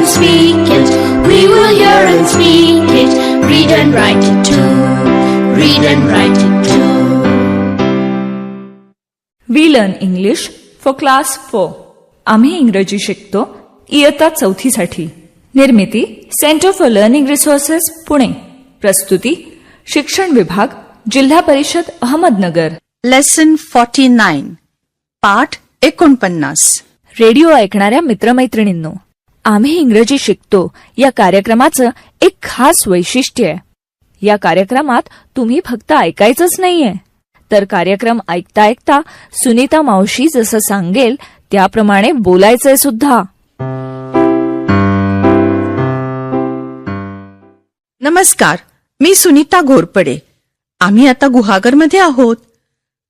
and speak it. We will hear and speak it. Read and write it too. Read and write it too. We learn English for class 4. आम्ही इंग्रजी शिकतो इयत्ता 4 साठी. Nirmiti centre for learning resources Pune. प्रस्तुती शिक्षण विभाग जिल्हा परिषद अहमदनगर. लेसन 49 पाठ 49. रेडिओ ऐकणाऱ्या मित्रमैत्रिणींनो, आम्ही इंग्रजी शिकतो या कार्यक्रमाचं एक खास वैशिष्ट्य आहे. या कार्यक्रमात तुम्ही फक्त ऐकायचंच नाहीये, तर कार्यक्रम ऐकता ऐकता सुनीता मावशी जसं सांगेल त्याप्रमाणे बोलायचंय सुद्धा. नमस्कार, मी सुनीता घोरपडे. आम्ही आता गुहागरमध्ये आहोत.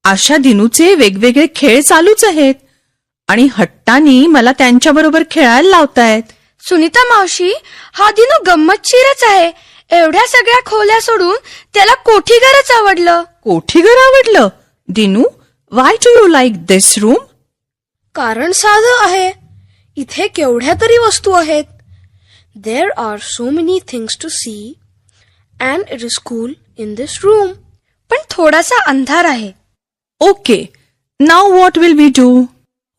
आशा दिनूचे वेगवेगळे खेळ चालूच आहेत आणि हट्टानी मला त्यांच्याबरोबर खेळायला लावतायत. सुनीता मावशी, हा दिनू गंमतशीरच आहे. एवढ्या सगळ्या खोल्या सोडून त्याला कोठीघरच आवडलं. कोठीघर आवडलं? Dinu, why do you like this room? कारण साधं आहे. इथे केवढ्या तरी वस्तू आहेत. There are so many things to see and it is cool in this room. पण थोडासा अंधार आहे. Okay, now what will we do?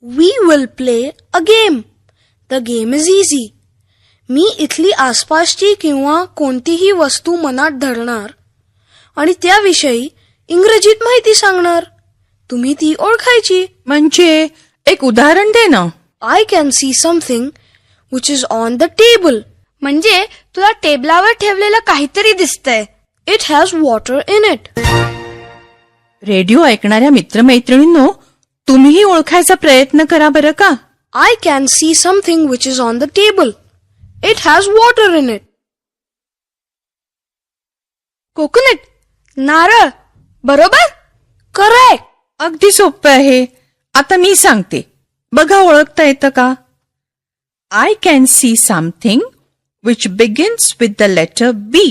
We will play a game. The game is easy. मी इथली आसपासची किंवा कोणतीही वस्तू मनात धरणार आणि त्याविषयी इंग्रजीत माहिती सांगणार. तुम्ही ती ओळखायची. म्हणजे एक उदाहरण दे ना. I can see something which is on the table. म्हणजे तुला टेबलावर ठेवलेलं काहीतरी दिसतंय. It has water in it. Radio ऐकणाऱ्या मित्रमैत्रिणींनो, तुम्हीही ओळखायचा प्रयत्न करा बरं का. I can see something which is on the table. It has water in it. Coconut, नारळ. बरोबर? करेक्ट. अगदी सोपं आहे. आता मी सांगते, बघा ओळखता येतं का? I can see something which begins with the letter B.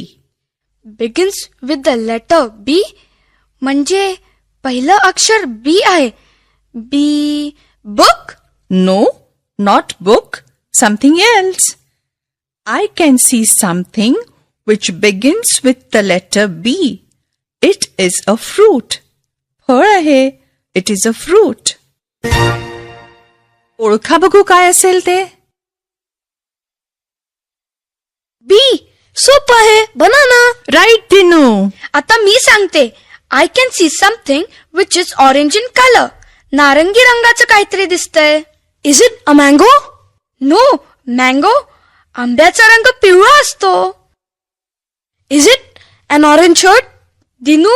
Begins with the letter B म्हणजे पहिलं अक्षर बी आहे. B. Book? No, not book. Something else. I can see something which begins with the letter B. It is a fruit. फळ आहे. It is a fruit. ओळखा बघू काय असेल ते. बी. सोपं आहे. बनाना. राईट दिनू. आता मी सांगते. I can see something which is orange in colour. नारंगी रंगाचं काहीतरी दिसतंय. Is it a mango? No. Mango? आंब्याचा रंग पिवळा असतो. Is it an orange shirt? Dinu,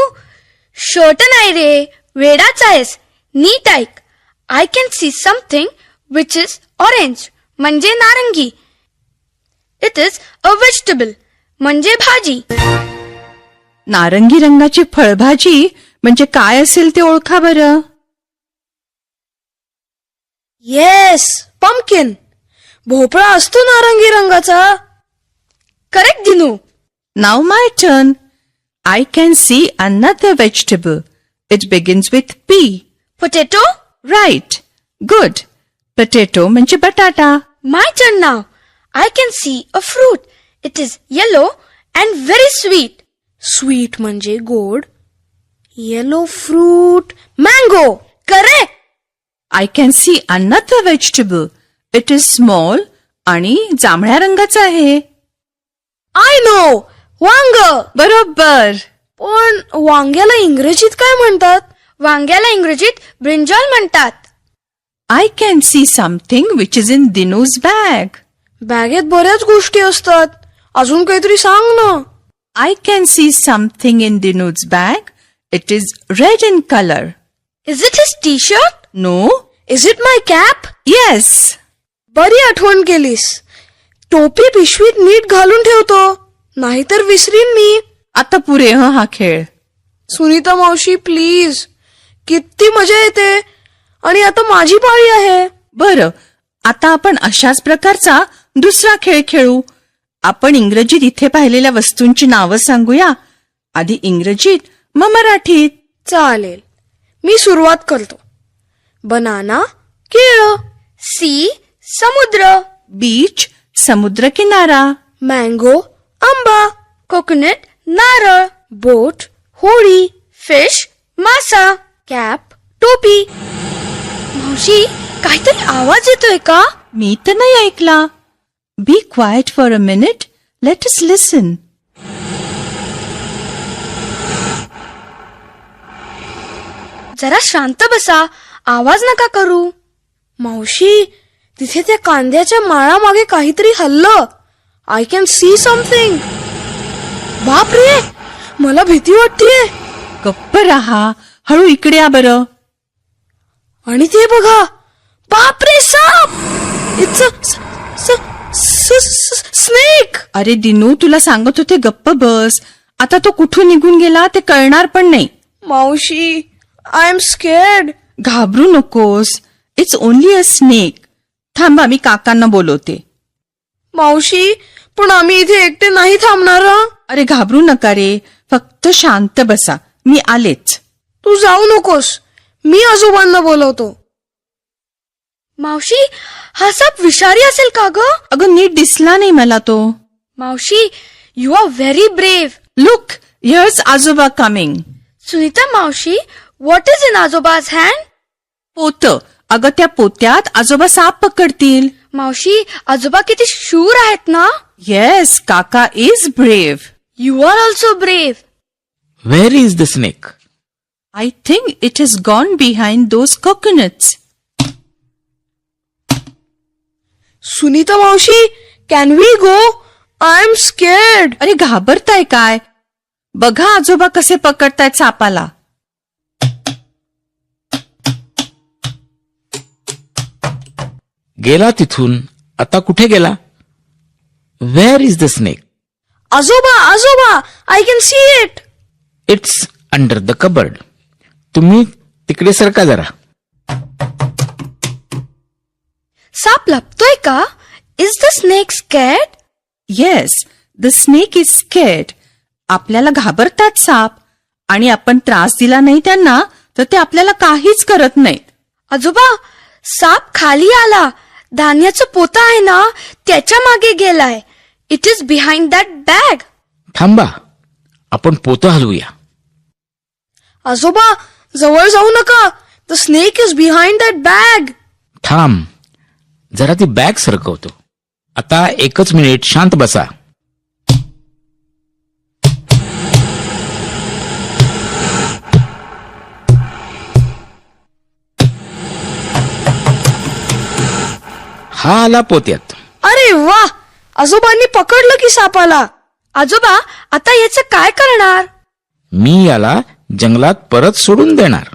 shirt नाही रे, वेडाच आहेस. नीट ऐक. I can see something which is orange म्हणजे नारंगी. इट इज अ व्हेजिटेबल म्हणजे भाजी. नारंगी रंगाची फळभाजी म्हणजे काय असेल ते ओळखा बरं. Yes, pumpkin. भोपळा असतो नारंगी रंगाचा. Correct Dinu. Now my turn. I can see another vegetable. It begins with P. Potato? Right. Good. Potato म्हणजे बटाटा. My turn now. I can see a fruit. It is yellow and very sweet. Sweet म्हणजे गोड. Yellow fruit. Mango. Correct. I can see another vegetable. It is small आणि जांभळ्या रंगाचा आहे. I know. वांग. बरोबर. पण वांग्याला इंग्रजीत काय म्हणतात? वांग्याला इंग्रजीत ब्रिंजॉल म्हणतात. I can see something which is in Dinu's bag. बॅगेत बऱ्याच गोष्टी असतात. अजून काहीतरी सांग ना. I can see something in Dinu's bag. It is red in colour. Is it his T shirt? No. Is it my cap? Yes. बरी आठवण केलीस. टोपी पिशवीत नीट घालून ठेवतो, नाहीतर विसरीन मी. आता पुरे हा खेळ. सुनीता मावशी प्लीज. किती मजा येते. आणि आता माझी पाळी आहे. बरं, आता आपण अशाच प्रकारचा दुसरा खेळ खेळू. आपण इंग्रजीत इथे पाहिलेल्या वस्तूंची नावं सांगूया. आधी इंग्रजीत मग मराठीत. चालेल, मी सुरुवात करतो. बनाना केळ. सी समुद्र. बीच समुद्र किनारा. मँगो आंबा, कोकोनट नारळ, बोट होडी, फिश मासा, कॅप टोपी. मावशी काहीतरी आवाज येतोय का? मी तर नाही ऐकला. Be quiet for a minute. Let us listen. जरा शांत बसा, आवाज नका करू. मावशी तिथे त्या कांद्याच्या माळामागे काहीतरी हल्लं. I can see something. बापरे, मला भीती वाटतेय. गप्प रहा. हळू इकडे या बरं. आणि ते बघा, बापरे साप. It's snake. अरे दिनू, तुला सांगत होते गप्प बस. आता तो कुठून निघून गेला ते कळणार पण नाही. मावशी आय एम स्केर्ड. घाबरू नकोस. It's only a snake. थांबा, मी काकांना बोलवते. मावशी पण आम्ही इथे एकटे नाही थांबणार. अरे घाबरू नका रे, फक्त शांत बसा. मी आलेच. तू जाऊ नकोस, मी आजोबांना बोलवतो. मावशी हा साप विषारी असेल का ग? अगं नीट दिसला नाही मला तो. मावशी you are very brave. Look, here's आजोबा कमिंग. सुनीता मावशी, व्हॉट इज इन आजोबाज हँड? पोतं. अगं त्या पोत्यात आजोबा साप पकडतील. मावशी आजोबा किती शूर आहेत ना. येस, काका is brave. You are also brave. Where is the snake? I think it has gone behind those coconuts. Sunita मावशी, can we go? I am scared. अरे घाबरताय काय? बघा आजोबा कसे पकडतायत सापाला. गेला तिथून. आता कुठे गेला? Where is the snake? आजोबा आजोबा, I can see it. It's under the cupboard. तुम्ही तिकडे सरका जरा. साप लपतोय का? Is the snake scared? Yes, the snake is scared. आपल्याला घाबरतात साप, आणि आपण त्रास दिला नाही त्यांना तर ते आपल्याला काहीच करत नाहीत. आजोबा साप खाली आला. धान्याचं पोतं आहे ना, त्याच्या मागे गेलाय. It is behind that bag. थांबा, आपण पोतं हलवूया. आजोबा जवळ जाऊ नका. The snake is behind that bag. थांब, जरा ती बॅग सरकवतो. आता एकच मिनिट शांत बसा. हा आला पोत्यात. अरे वा, आजोबांनी पकडलं की सापाला. आजोबा आता याचं काय करणार? मी याला जंगलात परत सोडून देणार.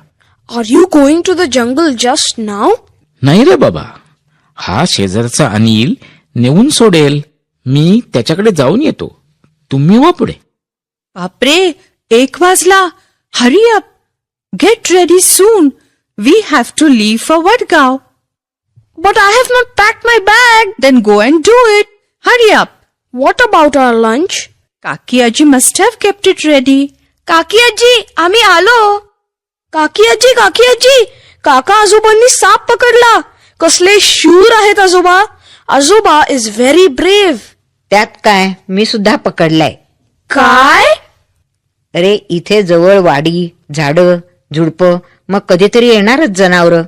Are you going to the jungle just now? नाही रे बाबा, हा शेजारचा अनिल नेऊन सोडेल. मी त्याच्याकडे जाऊन येतो. तुम्ही वा पुढे. बापरे, 1 वाजला. Hurry up. Get ready soon. We have to leave for Vadgaon. But I have not packed my bag. Then go and do it. Hurry up. What about our lunch? काकी आजी must have kept it ready. काकी आजी आम्ही आलो. काकी आजी काकी आजी, काका आजोबांनी साप पकडला. कसले शूर आहेत आजोबा. आजोबा इज व्हेरी ब्रेव्ह. त्यात काय, मी सुद्धा पकडलाय. काय? अरे इथे जवळ वाडी, झाडं, झुडपं, मग कधीतरी येणारच जनावरं.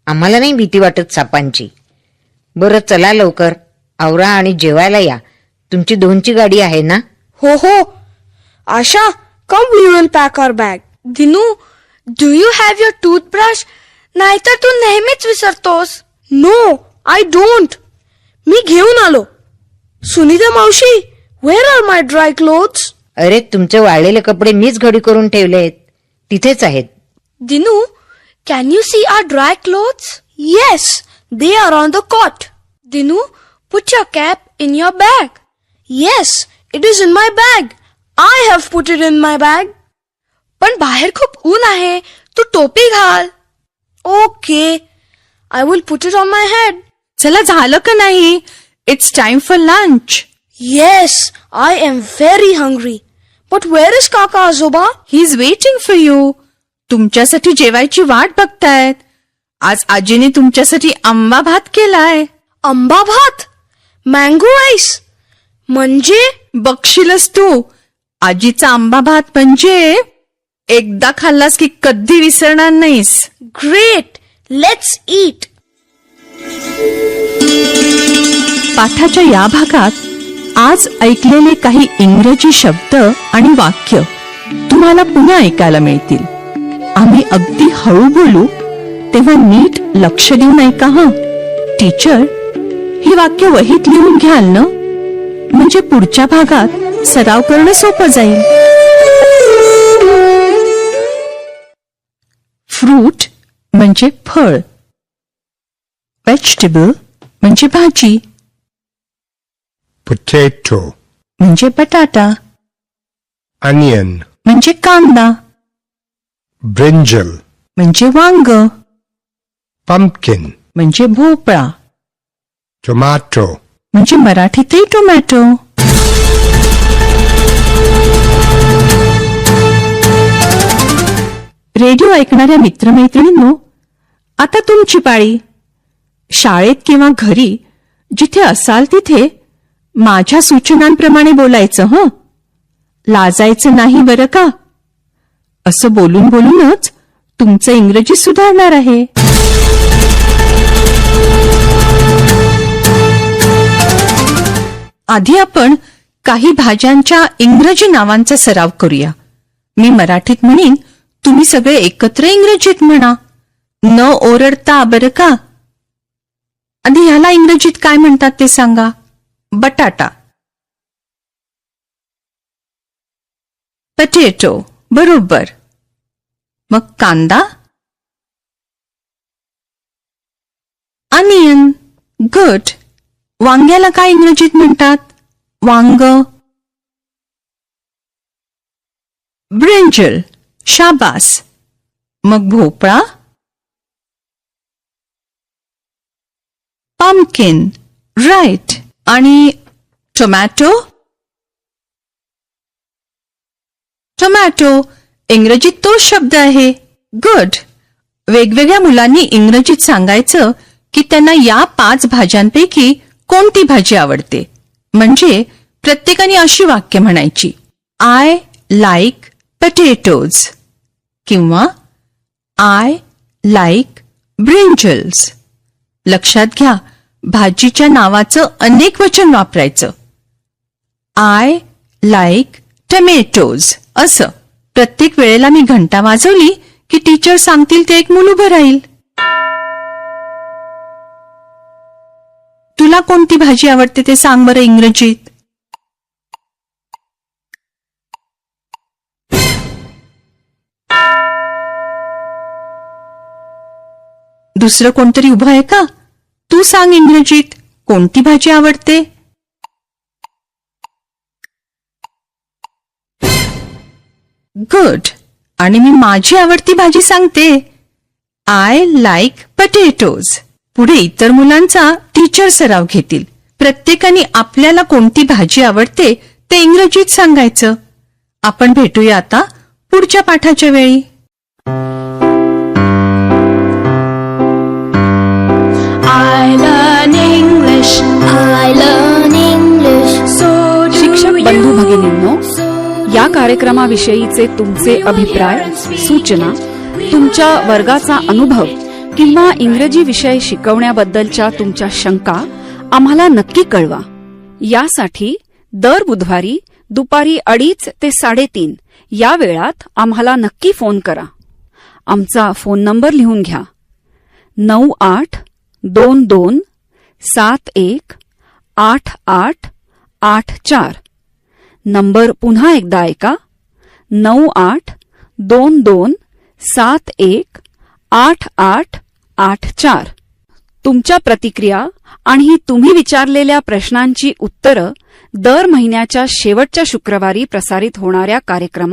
आम्हाला नाही भीती वाटत सापांची. बरं चला लवकर, आवरा आणि जेवायला या. तुमची 2ची गाडी आहे ना? हो हो. Asha, come we will pack our bag. Dinu, do you have your toothbrush? नाहीतर तू नेहमीच विसरतोस. No, I don't. मी घेऊन आलो. सुनीता मावशी, where are my dry clothes? अरे तुमचे वाळलेले कपडे मीच घडी करून ठेवले आहेत, तिथेच आहेत. Dinu, can you see our dry clothes? Yes, they are on the cot. Dinu, put your cap in your bag. Yes, it is in my bag. I have put it in my bag. पण बाहेर खूप ऊन आहे, तू टोपी घाल. Okay, I will put it on my head. चला झालं का नाही? It's time for lunch. Yes, I am very hungry. But where is Kaka Azoba? He is waiting for you. तुमच्यासाठी जेवायची वाट बघतायत. आज आजीने तुमच्यासाठी आंबा भात केलाय. आंबा भात? मँगो आईस म्हणजे बघशीलच तू, आजीचा आंबा भात म्हणजे एकदा खाल्लास की कधी विसरणार नाहीस. ग्रेट. Let's eat. पाठाच्या या भागात आज ऐकलेले काही इंग्रजी शब्द आणि वाक्य तुम्हाला पुन्हा ऐकायला मिळतील. आम्ही अगदी हळू बोलू, तेव्हा नीट लक्ष देऊन ऐका हं. टीचर, ही वाक्य वहीत लिहून घ्याल ना, म्हणजे पुढच्या भागात सराव करणं सोपं जाईल. फ्रूट म्हणजे फळ. व्हेजिटेबल म्हणजे भाजी. potato, म्हणजे बटाटा. onion, म्हणजे कांदा. brinjal, म्हणजे वांग. pumpkin, म्हणजे भोपळा. tomato, म्हणजे मराठीतही टोमॅटो. रेडिओ ऐकणाऱ्या मित्रमैत्रिणींनो, आता तुमची पाळी. शाळेत किंवा घरी जिथे असाल तिथे माझ्या सूचनांप्रमाणे बोलायचं हं. लाजायचं नाही बरं का. असं बोलून बोलूनच तुमचं इंग्रजी सुधारणार आहे. आधी आपण काही भाज्यांच्या इंग्रजी नावांचा सराव करूया. मी मराठीत म्हणीन, तुम्ही सगळे एकत्र इंग्रजीत म्हणा, न ओरडता बरं का. आधी ह्याला इंग्रजीत काय म्हणतात ते सांगा. बटाटा. पटेटो. बरोबर. मग कांदा. अनियन. गुड. वांग्याला काय इंग्रजीत म्हणतात. वांग. ब्रिंजल. शाबास. मग भोपळा. पंपकिन. राईट. आणि टोमॅटो. टोमॅटो इंग्रजीत तोच शब्द आहे. गुड. वेगवेगळ्या मुलांनी इंग्रजीत सांगायचं की त्यांना या 5 भाज्यांपैकी कोणती भाजी आवडते. म्हणजे प्रत्येकाने अशी वाक्य म्हणायची. आय लाईक पटेटोज किंवा आय लाईक ब्रिंजल्स. लक्षात घ्या, भाजीच्या नावाचं अनेक वचन वापरायचं. आय लाईक टमेटोज असं. प्रत्येक वेळेला मी घंटा वाजवली की टीचर सांगतील ते एक मूल उभं राहील. तुला कोणती भाजी आवडते ते सांग बरं इंग्रजीत. दुसरं कोणतरी उभं आहे का. तू सांग इंग्रजीत कोणती भाजी आवडते. गुड. आणि मी माझी आवडती भाजी सांगते. I like potatoes. पुढे इतर मुलांचा टीचर सराव घेतील. प्रत्येकाने आपल्याला कोणती भाजी आवडते ते इंग्रजीत सांगायचं. आपण भेटूया आता पुढच्या पाठाच्या वेळी. I learn English. I learn English. So do शिक्षक बंधू you. भगिनींनो, या कार्यक्रमाविषयीचे तुमचे अभिप्राय, सूचना, तुमच्या वर्गाचा अनुभव किंवा इंग्रजी विषय शिकवण्याबद्दलच्या तुमच्या शंका आम्हाला नक्की कळवा. यासाठी दर बुधवारी दुपारी 2:30 ते 3:30 या वेळात आम्हाला नक्की फोन करा. आमचा फोन नंबर लिहून घ्या. 9822718884. नंबर पुन्हा एकदा ऐका. 9822718884. तुमच्या प्रतिक्रिया आणि तुम्ही विचारलेल्या प्रश्नांची उत्तरं दर महिन्याच्या शेवटच्या शुक्रवारी प्रसारित होणाऱ्या कार्यक्रमात